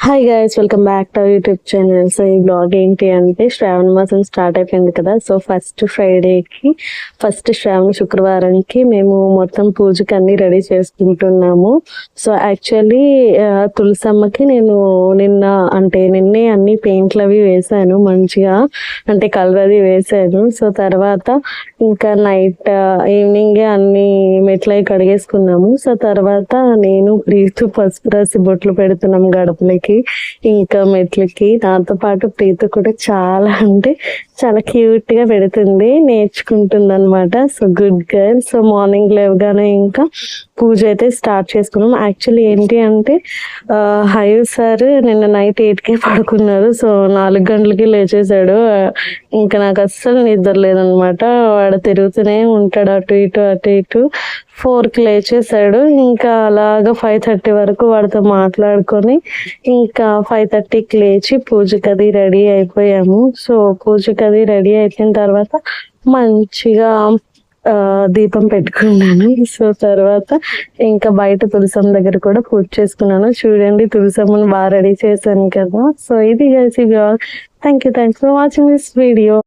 Hi guys, welcome back to YouTube channel. So ఈ blog ఏంటి అంటే శ్రావణ మాసం స్టార్ట్ అయిపోయింది కదా. సో ఫస్ట్ శ్రావణ శుక్రవారానికి మేము మొత్తం పూజకి అన్ని రెడీ చేసుకుంటున్నాము. సో యాక్చువల్లీ తులసమ్మకి నేను నిన్నే అన్ని పెయింట్లు అవి వేసాను, మంచిగా అంటే కలర్ అది వేసాను. సో తర్వాత ఇంకా నైట్ ఈవినింగ్ అన్ని మెట్లవి కడిగేసుకున్నాము. సో తర్వాత నేను ప్రీతు పసుపు రాసి బొట్లు పెడుతున్నాము గడపలకి, ఇంకా మెట్లకి. దాంతో పాటు ప్రీతు కూడా చాలా అంటే చాలా క్యూట్ గా పెడుతుంది, నేర్చుకుంటుంది అనమాట. So good girl. So morning లేవగానే ఇంకా పూజ అయితే స్టార్ట్ చేసుకున్నాం. యాక్చువల్లీ ఏంటి అంటే హయు సార్ నిన్న నైట్ 8కే పడుకున్నారు. సో 4 గంటలకి లేచేసాడు. ఇంకా నాకు అస్సలు నిద్ర లేదనమాట. వాడు తిరుగుతూనే ఉంటాడు అటు ఇటు. 4కి లేచేసాడు. ఇంకా అలాగా 5:30 వరకు వాడితో మాట్లాడుకొని ఇంకా 5:30కి లేచి పూజకి అది రెడీ అయిపోయాము. సో పూజకి అది రెడీ అయిపోయిన తర్వాత మంచిగా దీపం పెట్టుకున్నాను. సో తర్వాత ఇంకా బయట తులసమ్మ దగ్గర కూడా పూజ చేసుకున్నాను. చూడండి, తులసమ్మను బాగా రెడీ చేశాను కదా. సో ఇది గైస్ ఈ vlog. Thank you for watching this video.